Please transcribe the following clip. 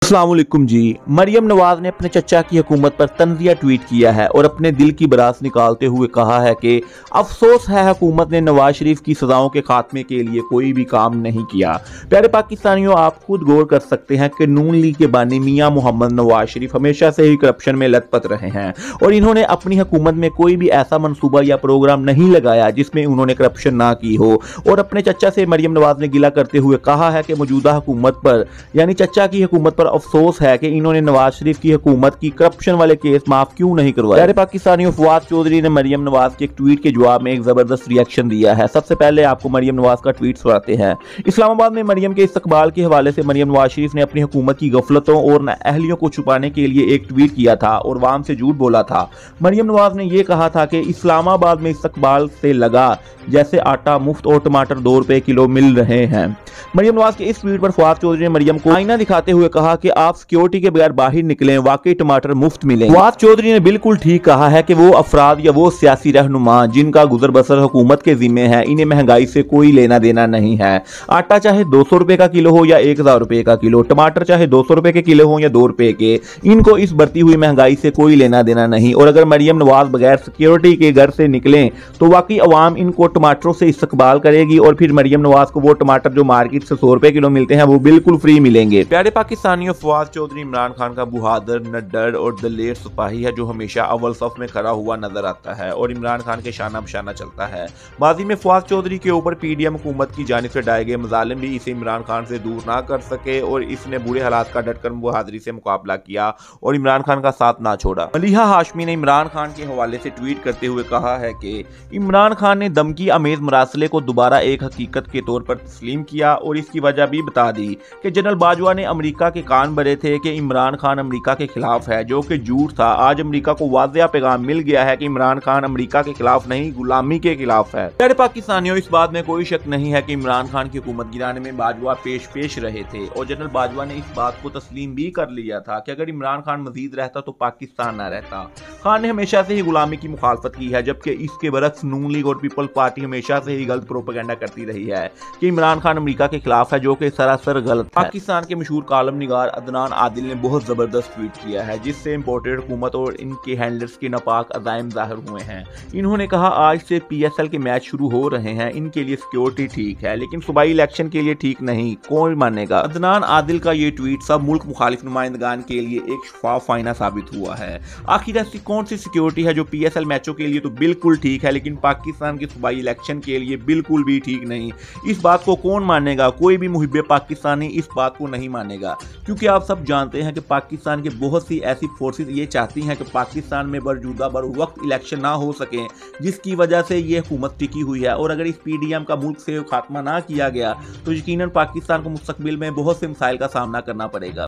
अस्सलाम वालेकुम जी। मरियम नवाज ने अपने चचा की हुकूमत पर तंजिया ट्वीट किया है और अपने दिल की बरास निकालते हुए कहा है कि अफसोस है हुकूमत ने नवाज शरीफ की सजाओं के खात्मे के लिए कोई भी काम नहीं किया। प्यारे पाकिस्तानियों, आप खुद गौर कर सकते हैं कि नून लीग के बानी मियां मोहम्मद नवाज शरीफ हमेशा से ही करप्शन में लथपथ रहे हैं और इन्होंने अपनी हुकूमत में कोई भी ऐसा मंसूबा या प्रोग्राम नहीं लगाया जिसमें उन्होंने करप्शन ना की हो। और अपने चचा से मरियम नवाज ने गिला करते हुए कहा है कि मौजूदा हुकूमत पर यानी चचा की हुकूमत पर अफसोस है कि इन्होंने नवाज शरीफ की हुकूमत की करप्शन वाले केस माफ क्यों नहीं करवाए। प्यारे पाकिस्तानियों, फवाद चौधरी ने मरियम नवाज के एक ट्वीट के जवाब में एक जबरदस्त रिएक्शन दिया है। सबसे पहले आपको मरियम नवाज का ट्वीट सुनाते हैं। इस्लामाबाद में मरियम के इस्तकबाल के हवाले से मरियम नवाज शरीफ ने अपनी हुकूमत की गफलतों और नाअहलियों को छुपाने के लिए एक ट्वीट किया था और वाम से झूठ बोला था। मरियम नवाज ने यह कहा था कि इस्लामाबाद में इस्तकबाल से लगा जैसे आटा मुफ्त और टमाटर 2 रुपए किलो मिल रहे हैं। मरियम नवाज के इस ट्वीट पर फवाद चौधरी ने मरियम को आईना दिखाते हुए कहा कि आप सिक्योरिटी के बगैर बाहर निकलें, वाकई टमाटर मुफ्त मिले। फवाद चौधरी ने बिल्कुल ठीक कहा है कि वो अफराद या वो सियासी रहनुमा जिनका गुजर बसर हुकूमत के जिम्मे है, इन्हें महंगाई से कोई लेना देना नहीं है। आटा चाहे 200 रुपए का किलो हो या 1000 रुपए का किलो, टमाटर चाहे 200 रुपए के किलो हो या 2 रुपए के, इनको इस बढ़ती हुई महंगाई से कोई लेना देना नहीं। और अगर मरियम नवाज बगैर सिक्योरिटी के घर से निकलें तो वाकई अवाम इनको टमाटरों से इस्तकबाल करेगी और फिर मरियम नवाज को वो टमाटर जो मार्केट से 100 रुपए किलो मिलते हैं वो बिल्कुल फ्री मिलेंगे। प्यारे पाकिस्तानियों, फवाद चौधरी इमरान खान का बहादुर, निडर और दलेर सिपाही है जो हमेशा अव्वल सफ में खड़ा हुआ नजर आता है और इमरान खान के शाना बशाना चलता है। माजी में फवाद चौधरी के ऊपर पीडीएम हुकूमत की जानिब से डाले गए मजालिम भी इसे इमरान खान से दूर ना कर सके और इसने बुरे हालात का डटकर बहादुरी से मुकाबला किया और इमरान खान का साथ ना छोड़ा। मलिहा हाशमी ने इमरान खान के हवाले से ट्वीट करते हुए कहा है कि इमरान खान ने धमकी अमेज मरासले को दोबारा एक हकीकत के तौर पर तस्लीम किया और इसकी वजह भी बता दी कि जनरल बाजवा ने अमेरिका के कान भरे थे कि इमरान खान अमेरिका के खिलाफ है, जो कि झूठ था। आज अमेरिका को वाज़ेह पैगाम मिल गया है कि इमरान खान अमेरिका के खिलाफ नहीं, गुलामी के खिलाफ है। प्यारे पाकिस्तानियों, इस बात में कोई शक नहीं है कि इमरान खान की हुकूमत गिराने में बाजवा पेश रहे थे और जनरल बाजवा ने इस बात को तस्लीम भी कर लिया था कि अगर इमरान खान मजीद रहता तो पाकिस्तान ना रहता। खान ने हमेशा से ही गुलामी की मुखालफत की है, जबकि इसके बरक्स नून लीग और पीपल्स पार्टी हमेशा से ही गलत प्रोपेगेंडा करती रही है कि इमरान खान अमेरिका के खिलाफ है, जो कि सरासर गलत है। पाकिस्तान के मशहूर कॉलम निगार अदनान आदिल ने बहुत जबरदस्त ट्वीट किया है जिससे इंपोर्टेड हुकूमत और इनके हैंडलर्स के नापाक अज़ाइम जाहिर हुए हैं। इन्होंने कहा आज से PSL के मैच शुरू हो रहे हैं, इनके लिए सिक्योरिटी ठीक है लेकिन सूबाई इलेक्शन के लिए ठीक नहीं, कौन मानेगा। अदनान आदिल का ये ट्वीट सब मुल्क मुखालिफ नुमाइंदगान के लिए एक शफाफ आईना साबित हुआ है। आखिर ऐसी कौन सी सिक्योरिटी है जो PSL मैचों के लिए तो बिल्कुल ठीक है लेकिन पाकिस्तान के सूबाई इलेक्शन के लिए बिल्कुल भी ठीक नहीं। इस बात को कौन मानेगा? कोई भी मुहिब्बे पाकिस्तानी इस बात को नहीं मानेगा, क्योंकि आप सब जानते हैं कि पाकिस्तान के बहुत सी ऐसी फोर्सेस ये चाहती हैं कि पाकिस्तान में बरजूदा बर वक्त इलेक्शन ना हो सके, जिसकी वजह से ये हुकूमत टिकी हुई है। और अगर इस PDM का मुल्क से खात्मा ना किया गया तो यकीनन पाकिस्तान को मुस्तकबिल में बहुत से मसाइल का सामना करना पड़ेगा।